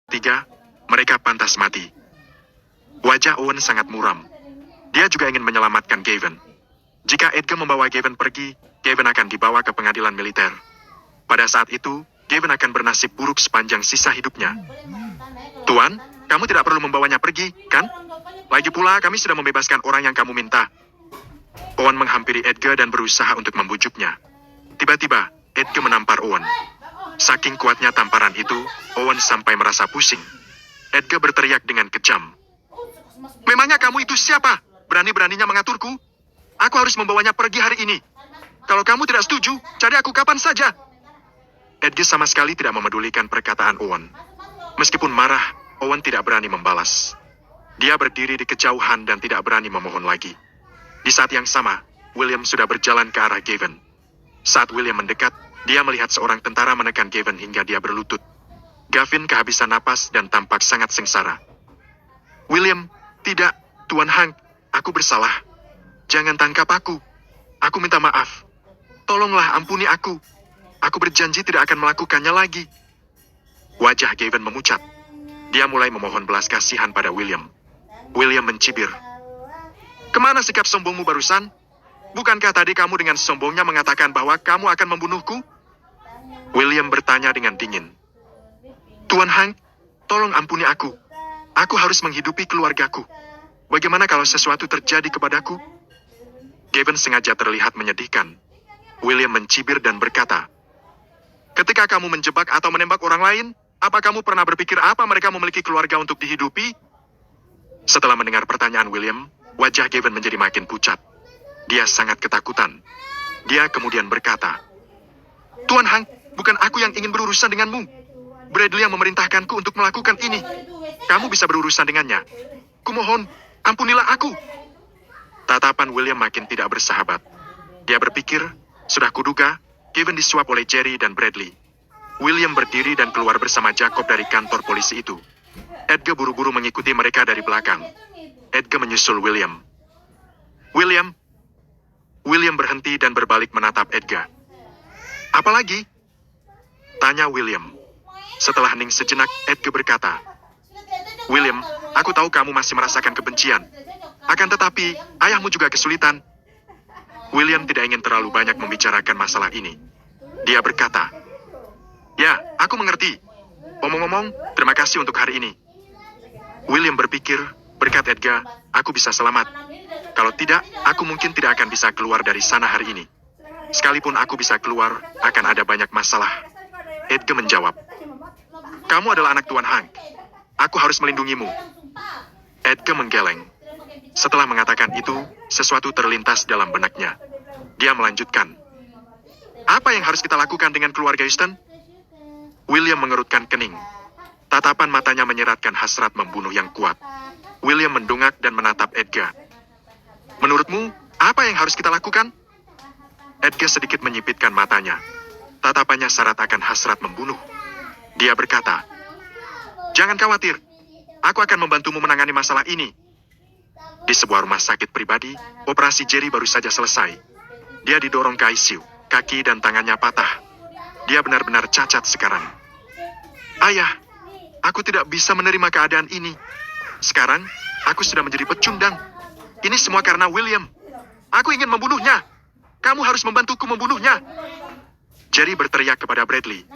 Tiga, mereka pantas mati. Wajah Owen sangat muram. Dia juga ingin menyelamatkan Gavin. Jika Edgar membawa Gavin pergi, Gavin akan dibawa ke pengadilan militer. Pada saat itu, Gavin akan bernasib buruk sepanjang sisa hidupnya. Tuan, kamu tidak perlu membawanya pergi, kan? Lagi pula, kami sudah membebaskan orang yang kamu minta. Owen menghampiri Edgar dan berusaha untuk membujuknya. Tiba-tiba, Edgar menampar Owen. Saking kuatnya tamparan itu, Owen sampai merasa pusing. Edgar berteriak dengan kejam. Memangnya kamu itu siapa? Berani-beraninya mengaturku? Aku harus membawanya pergi hari ini. Kalau kamu tidak setuju, cari aku kapan saja. Edgar sama sekali tidak memedulikan perkataan Owen. Meskipun marah, Owen tidak berani membalas. Dia berdiri di kejauhan dan tidak berani memohon lagi. Di saat yang sama, William sudah berjalan ke arah Gavin. Saat William mendekat, dia melihat seorang tentara menekan Gavin hingga dia berlutut. Gavin kehabisan napas dan tampak sangat sengsara. William, tidak, Tuan Hank, aku bersalah. Jangan tangkap aku. Aku minta maaf. Tolonglah ampuni aku. Aku berjanji tidak akan melakukannya lagi. Wajah Gavin memucat. Dia mulai memohon belas kasihan pada William. William mencibir. Kemana sikap sombongmu barusan? Bukankah tadi kamu dengan sombongnya mengatakan bahwa kamu akan membunuhku? William bertanya dengan dingin. Tuan Hank, tolong ampuni aku. Aku harus menghidupi keluargaku. Bagaimana kalau sesuatu terjadi kepadaku? Gavin sengaja terlihat menyedihkan. William mencibir dan berkata, ketika kamu menjebak atau menembak orang lain, apa kamu pernah berpikir apa mereka memiliki keluarga untuk dihidupi? Setelah mendengar pertanyaan William, wajah Gavin menjadi makin pucat. Dia sangat ketakutan. Dia kemudian berkata, Tuan Hank, bukan aku yang ingin berurusan denganmu. Bradley yang memerintahkanku untuk melakukan ini. Kamu bisa berurusan dengannya. Kumohon, ampunilah aku. Tatapan William makin tidak bersahabat. Dia berpikir, sudah kuduga, Gavin disuap oleh Jerry dan Bradley. William berdiri dan keluar bersama Jacob dari kantor polisi itu. Edgar buru-buru mengikuti mereka dari belakang. Edgar menyusul William. William? William berhenti dan berbalik menatap Edgar. Apalagi? Tanya William. Setelah hening sejenak, Edgar berkata, William, aku tahu kamu masih merasakan kebencian. Akan tetapi, ayahmu juga kesulitan. William tidak ingin terlalu banyak membicarakan masalah ini. Dia berkata, ya, aku mengerti. Omong-omong, terima kasih untuk hari ini. William berpikir, berkat Edgar, aku bisa selamat. Kalau tidak, aku mungkin tidak akan bisa keluar dari sana hari ini. Sekalipun aku bisa keluar, akan ada banyak masalah. Edgar menjawab, kamu adalah anak Tuan Hank. Aku harus melindungimu. Edgar menggeleng. Setelah mengatakan itu, sesuatu terlintas dalam benaknya. Dia melanjutkan, apa yang harus kita lakukan dengan keluarga Houston? William mengerutkan kening. Tatapan matanya menyeratkan hasrat membunuh yang kuat. William mendongak dan menatap Edgar. Menurutmu, apa yang harus kita lakukan? Edgar sedikit menyipitkan matanya. Tatapannya syarat akan hasrat membunuh. Dia berkata, jangan khawatir. Aku akan membantumu menangani masalah ini. Di sebuah rumah sakit pribadi, operasi Jerry baru saja selesai. Dia didorong ke ICU, kaki dan tangannya patah. Dia benar-benar cacat sekarang. Ayah, aku tidak bisa menerima keadaan ini. Sekarang, aku sudah menjadi pecundang. Ini semua karena William. Aku ingin membunuhnya. Kamu harus membantuku membunuhnya. Jerry berteriak kepada Bradley.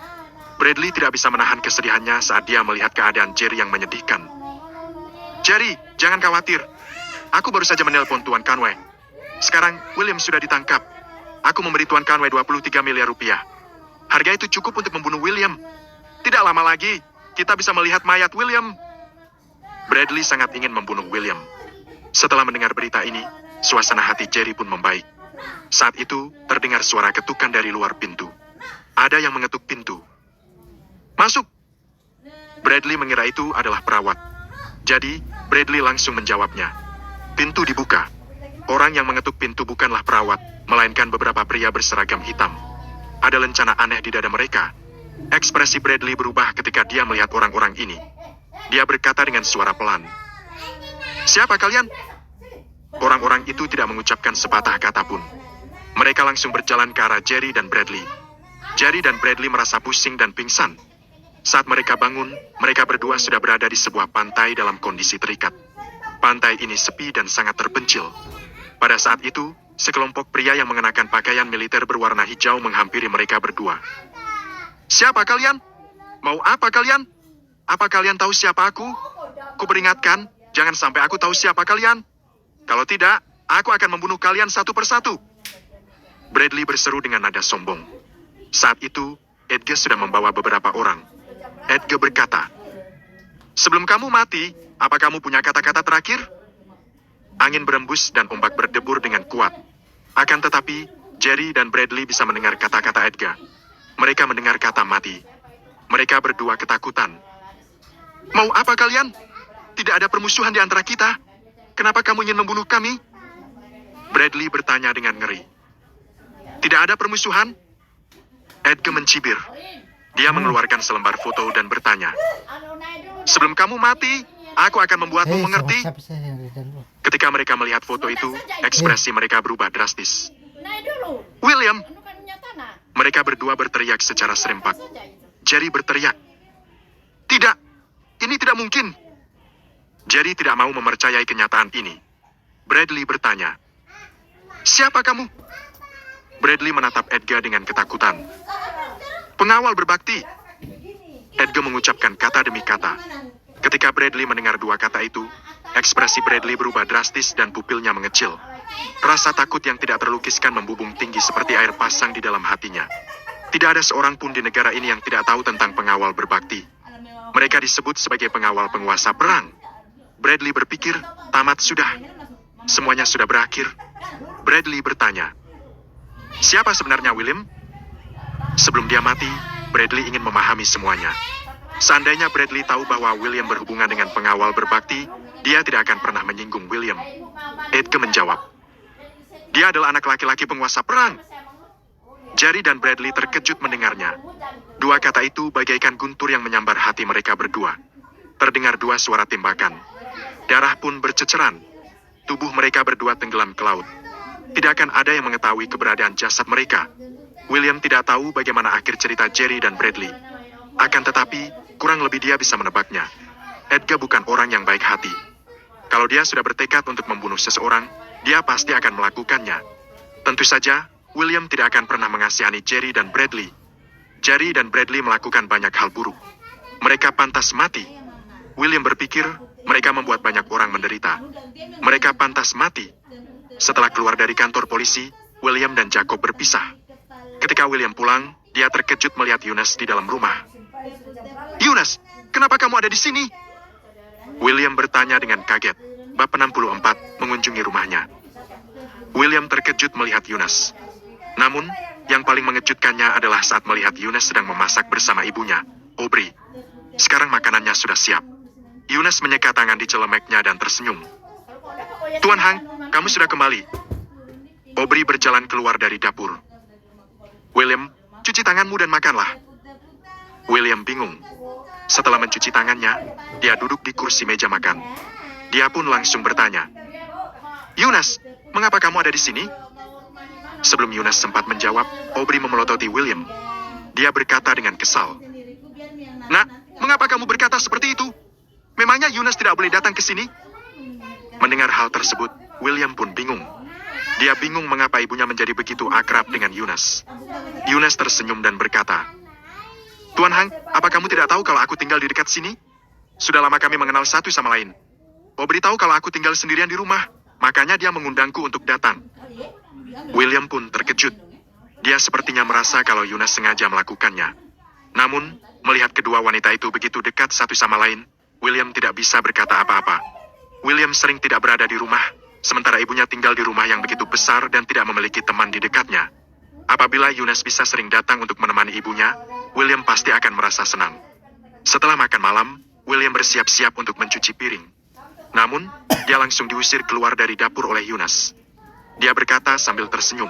Bradley tidak bisa menahan kesedihannya saat dia melihat keadaan Jerry yang menyedihkan. Jerry, jangan khawatir. Aku baru saja menelpon Tuan Conway. Sekarang, William sudah ditangkap. Aku memberi Tuan Conway 23 miliar rupiah. Harga itu cukup untuk membunuh William. Tidak lama lagi, kita bisa melihat mayat William. Bradley sangat ingin membunuh William. Setelah mendengar berita ini, suasana hati Jerry pun membaik. Saat itu, terdengar suara ketukan dari luar pintu. Ada yang mengetuk pintu. Masuk! Bradley mengira itu adalah perawat. Jadi, Bradley langsung menjawabnya. Pintu dibuka. Orang yang mengetuk pintu bukanlah perawat, melainkan beberapa pria berseragam hitam. Ada lencana aneh di dada mereka. Ekspresi Bradley berubah ketika dia melihat orang-orang ini. Dia berkata dengan suara pelan. Siapa kalian? Orang-orang itu tidak mengucapkan sepatah kata pun. Mereka langsung berjalan ke arah Jerry dan Bradley. Jerry dan Bradley merasa pusing dan pingsan. Saat mereka bangun, mereka berdua sudah berada di sebuah pantai dalam kondisi terikat. Pantai ini sepi dan sangat terpencil. Pada saat itu, sekelompok pria yang mengenakan pakaian militer berwarna hijau menghampiri mereka berdua. "Siapa kalian? Mau apa kalian? Apa kalian tahu siapa aku? Kuperingatkan, jangan sampai aku tahu siapa kalian. Kalau tidak, aku akan membunuh kalian satu persatu." Bradley berseru dengan nada sombong. Saat itu, Edgar sudah membawa beberapa orang. Edgar berkata, "Sebelum kamu mati, apa kamu punya kata-kata terakhir?" Angin berembus dan ombak berdebur dengan kuat. Akan tetapi, Jerry dan Bradley bisa mendengar kata-kata Edgar. Mereka mendengar kata mati. Mereka berdua ketakutan. "Mau apa kalian? Tidak ada permusuhan di antara kita. Kenapa kamu ingin membunuh kami?" Bradley bertanya dengan ngeri. "Tidak ada permusuhan?" Edgar mencibir. Dia mengeluarkan selembar foto dan bertanya, "Sebelum kamu mati, aku akan membuatmu mengerti." Ketika mereka melihat foto itu, ekspresi mereka berubah drastis. "William!" Mereka berdua berteriak secara serempak. Jerry berteriak, "Tidak! Ini tidak mungkin!" Jerry tidak mau mempercayai kenyataan ini. Bradley bertanya, "Siapa kamu?" Bradley menatap Edgar dengan ketakutan. "Pengawal berbakti." Edgar mengucapkan kata demi kata. Ketika Bradley mendengar dua kata itu, ekspresi Bradley berubah drastis dan pupilnya mengecil. Rasa takut yang tidak terlukiskan membubung tinggi seperti air pasang di dalam hatinya. Tidak ada seorang pun di negara ini yang tidak tahu tentang pengawal berbakti. Mereka disebut sebagai pengawal penguasa perang. Bradley berpikir, tamat sudah. Semuanya sudah berakhir. Bradley bertanya, "Siapa sebenarnya William?" Sebelum dia mati, Bradley ingin memahami semuanya. Seandainya Bradley tahu bahwa William berhubungan dengan pengawal berbakti, dia tidak akan pernah menyinggung William. Edgar menjawab, "Dia adalah anak laki-laki penguasa perang." Jerry dan Bradley terkejut mendengarnya. Dua kata itu bagaikan guntur yang menyambar hati mereka berdua. Terdengar dua suara tembakan. Darah pun berceceran. Tubuh mereka berdua tenggelam ke laut. Tidak akan ada yang mengetahui keberadaan jasad mereka. William tidak tahu bagaimana akhir cerita Jerry dan Bradley. Akan tetapi, kurang lebih dia bisa menebaknya. Edgar bukan orang yang baik hati. Kalau dia sudah bertekad untuk membunuh seseorang, dia pasti akan melakukannya. Tentu saja, William tidak akan pernah mengasihani Jerry dan Bradley. Jerry dan Bradley melakukan banyak hal buruk. Mereka pantas mati. William berpikir, mereka membuat banyak orang menderita. Mereka pantas mati. Setelah keluar dari kantor polisi, William dan Jacob berpisah. Ketika William pulang, dia terkejut melihat Yunus di dalam rumah. "Yunus, kenapa kamu ada di sini?" William bertanya dengan kaget. Bab 64, mengunjungi rumahnya. William terkejut melihat Yunus. Namun, yang paling mengejutkannya adalah saat melihat Yunus sedang memasak bersama ibunya, Aubrey. Sekarang makanannya sudah siap. Yunus menyeka tangan di celemeknya dan tersenyum. "Tuan Hang, kamu sudah kembali." Aubrey berjalan keluar dari dapur. "William, cuci tanganmu dan makanlah." William bingung. Setelah mencuci tangannya, dia duduk di kursi meja makan. Dia pun langsung bertanya, "Yunus, mengapa kamu ada di sini?" Sebelum Yunus sempat menjawab, Aubrey memelototi William. Dia berkata dengan kesal, "Nak, mengapa kamu berkata seperti itu? Memangnya Yunus tidak boleh datang ke sini?" Mendengar hal tersebut, William pun bingung. Dia bingung mengapa ibunya menjadi begitu akrab dengan Yunus. Yunus tersenyum dan berkata, "Tuan Hang, apa kamu tidak tahu kalau aku tinggal di dekat sini? Sudah lama kami mengenal satu sama lain. Aubrey tahu kalau aku tinggal sendirian di rumah, makanya dia mengundangku untuk datang." William pun terkejut. Dia sepertinya merasa kalau Yunus sengaja melakukannya. Namun, melihat kedua wanita itu begitu dekat satu sama lain, William tidak bisa berkata apa-apa. William sering tidak berada di rumah, sementara ibunya tinggal di rumah yang begitu besar dan tidak memiliki teman di dekatnya. Apabila Yunus bisa sering datang untuk menemani ibunya, William pasti akan merasa senang. Setelah makan malam, William bersiap-siap untuk mencuci piring. Namun, dia langsung diusir keluar dari dapur oleh Yunus. Dia berkata sambil tersenyum,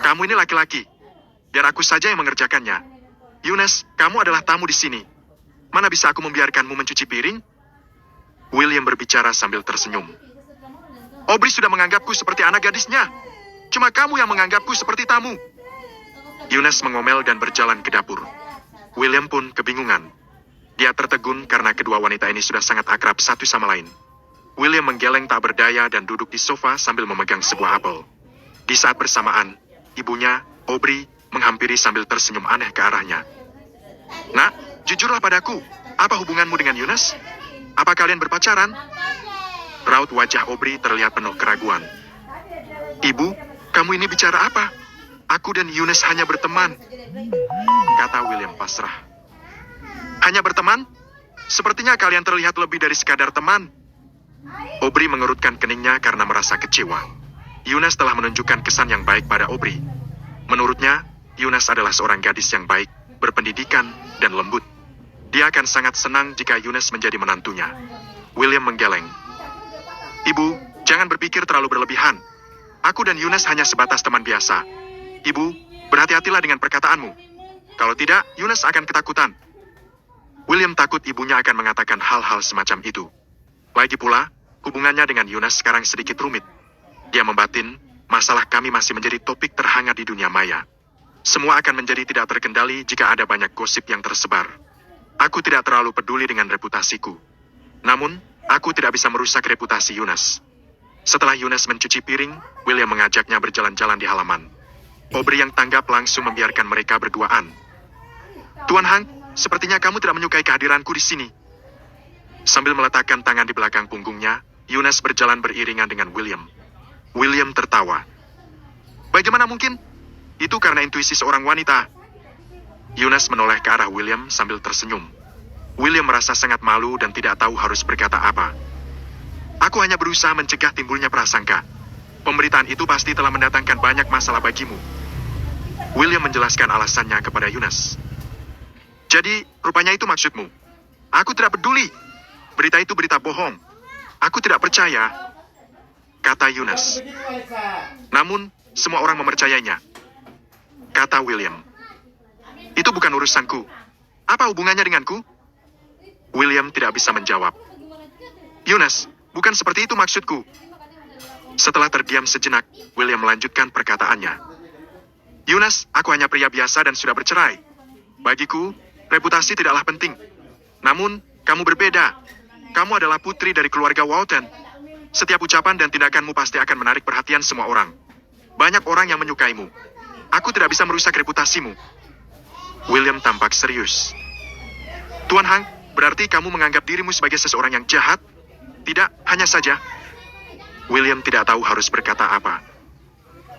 "Kamu ini laki-laki. Biar aku saja yang mengerjakannya. Yunus, kamu adalah tamu di sini. Mana bisa aku membiarkanmu mencuci piring?" William berbicara sambil tersenyum. "Aubrey sudah menganggapku seperti anak gadisnya. Cuma kamu yang menganggapku seperti tamu." Yunus mengomel dan berjalan ke dapur. William pun kebingungan. Dia tertegun karena kedua wanita ini sudah sangat akrab satu sama lain. William menggeleng tak berdaya dan duduk di sofa sambil memegang sebuah apel. Di saat bersamaan, ibunya, Aubrey, menghampiri sambil tersenyum aneh ke arahnya. Nak, jujurlah padaku, apa hubunganmu dengan Yunus? Apa kalian berpacaran? Raut wajah Aubrey terlihat penuh keraguan. Ibu, kamu ini bicara apa? Aku dan Yunus hanya berteman, kata William pasrah. Hanya berteman? Sepertinya kalian terlihat lebih dari sekadar teman. Aubrey mengerutkan keningnya karena merasa kecewa. Yunus telah menunjukkan kesan yang baik pada Aubrey. Menurutnya, Yunus adalah seorang gadis yang baik, berpendidikan, dan lembut. Dia akan sangat senang jika Yunus menjadi menantunya. William menggeleng. Ibu, jangan berpikir terlalu berlebihan. Aku dan Yunus hanya sebatas teman biasa. Ibu, berhati-hatilah dengan perkataanmu. Kalau tidak, Yunus akan ketakutan. William takut ibunya akan mengatakan hal-hal semacam itu. Lagi pula, hubungannya dengan Yunus sekarang sedikit rumit. Dia membatin, masalah kami masih menjadi topik terhangat di dunia maya. Semua akan menjadi tidak terkendali jika ada banyak gosip yang tersebar. Aku tidak terlalu peduli dengan reputasiku. Namun, aku tidak bisa merusak reputasi Yunus. Setelah Yunus mencuci piring, William mengajaknya berjalan-jalan di halaman. Aubrey yang tanggap langsung membiarkan mereka berduaan. Tuan Hang, sepertinya kamu tidak menyukai kehadiranku di sini. Sambil meletakkan tangan di belakang punggungnya, Yunus berjalan beriringan dengan William. William tertawa. Bagaimana mungkin? Itu karena intuisi seorang wanita. Yunus menoleh ke arah William sambil tersenyum. William merasa sangat malu dan tidak tahu harus berkata apa. Aku hanya berusaha mencegah timbulnya prasangka. Pemberitaan itu pasti telah mendatangkan banyak masalah bagimu. William menjelaskan alasannya kepada Yunus. Jadi, rupanya itu maksudmu. Aku tidak peduli. Berita itu berita bohong. Aku tidak percaya, kata Yunus. Namun, semua orang mempercayainya, kata William. Itu bukan urusanku. Apa hubungannya denganku? William tidak bisa menjawab. Yunus, bukan seperti itu maksudku. Setelah terdiam sejenak, William melanjutkan perkataannya. Yunus, aku hanya pria biasa dan sudah bercerai. Bagiku, reputasi tidaklah penting. Namun, kamu berbeda. Kamu adalah putri dari keluarga Walton. Setiap ucapan dan tindakanmu pasti akan menarik perhatian semua orang. Banyak orang yang menyukaimu. Aku tidak bisa merusak reputasimu. William tampak serius. Tuan Hang, berarti kamu menganggap dirimu sebagai seseorang yang jahat? Tidak, hanya saja. William tidak tahu harus berkata apa.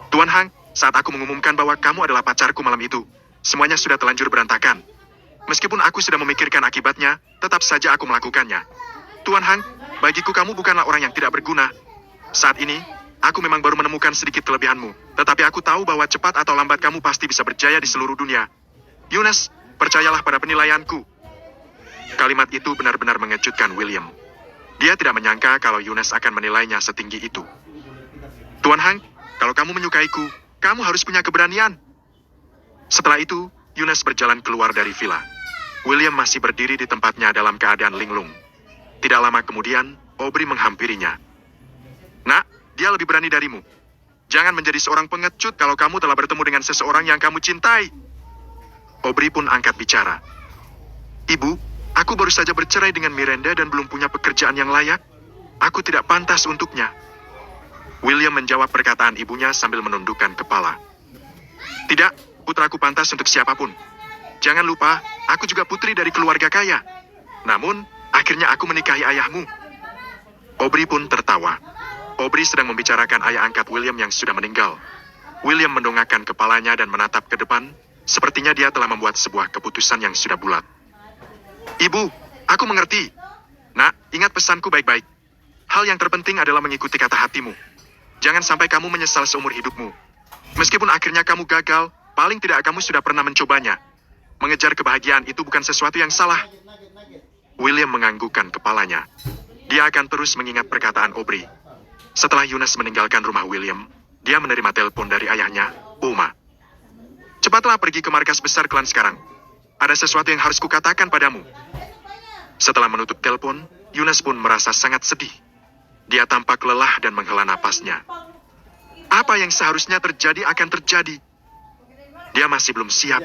Tuan Hang, saat aku mengumumkan bahwa kamu adalah pacarku malam itu, semuanya sudah terlanjur berantakan. Meskipun aku sudah memikirkan akibatnya, tetap saja aku melakukannya. Tuan Hang, bagiku kamu bukanlah orang yang tidak berguna. Saat ini, aku memang baru menemukan sedikit kelebihanmu, tetapi aku tahu bahwa cepat atau lambat kamu pasti bisa berjaya di seluruh dunia. Yunus, percayalah pada penilaianku. Kalimat itu benar-benar mengejutkan William. Dia tidak menyangka kalau Yunus akan menilainya setinggi itu. Tuan Hang, kalau kamu menyukaiku, kamu harus punya keberanian. Setelah itu, Yunus berjalan keluar dari villa. William masih berdiri di tempatnya dalam keadaan linglung. Tidak lama kemudian, Aubrey menghampirinya. Nak, dia lebih berani darimu. Jangan menjadi seorang pengecut kalau kamu telah bertemu dengan seseorang yang kamu cintai. Aubrey pun angkat bicara. Ibu, aku baru saja bercerai dengan Miranda dan belum punya pekerjaan yang layak. Aku tidak pantas untuknya. William menjawab perkataan ibunya sambil menundukkan kepala. Tidak, putraku pantas untuk siapapun. Jangan lupa, aku juga putri dari keluarga kaya. Namun, akhirnya aku menikahi ayahmu. Aubrey pun tertawa. Aubrey sedang membicarakan ayah angkat William yang sudah meninggal. William mendongakkan kepalanya dan menatap ke depan, sepertinya dia telah membuat sebuah keputusan yang sudah bulat. Ibu, aku mengerti. Nak, ingat pesanku baik-baik. Hal yang terpenting adalah mengikuti kata hatimu. Jangan sampai kamu menyesal seumur hidupmu. Meskipun akhirnya kamu gagal, paling tidak kamu sudah pernah mencobanya. Mengejar kebahagiaan itu bukan sesuatu yang salah. William menganggukkan kepalanya. Dia akan terus mengingat perkataan Aubrey. Setelah Yunus meninggalkan rumah William, dia menerima telepon dari ayahnya, Uma. Cepatlah pergi ke markas besar klan sekarang. Ada sesuatu yang harus kukatakan padamu. Setelah menutup telepon, Yunus pun merasa sangat sedih. Dia tampak lelah dan menghela napasnya. Apa yang seharusnya terjadi akan terjadi. Dia masih belum siap.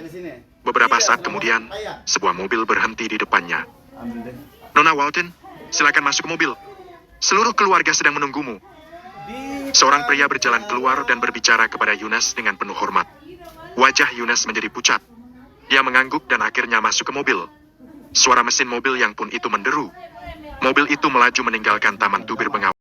Beberapa saat kemudian, sebuah mobil berhenti di depannya. Nona Walton, silakan masuk ke mobil. Seluruh keluarga sedang menunggumu. Seorang pria berjalan keluar dan berbicara kepada Yunas dengan penuh hormat. Wajah Yunas menjadi pucat. Dia mengangguk dan akhirnya masuk ke mobil. Suara mesin mobil yang pun itu menderu. Mobil itu melaju meninggalkan taman tubir bengau.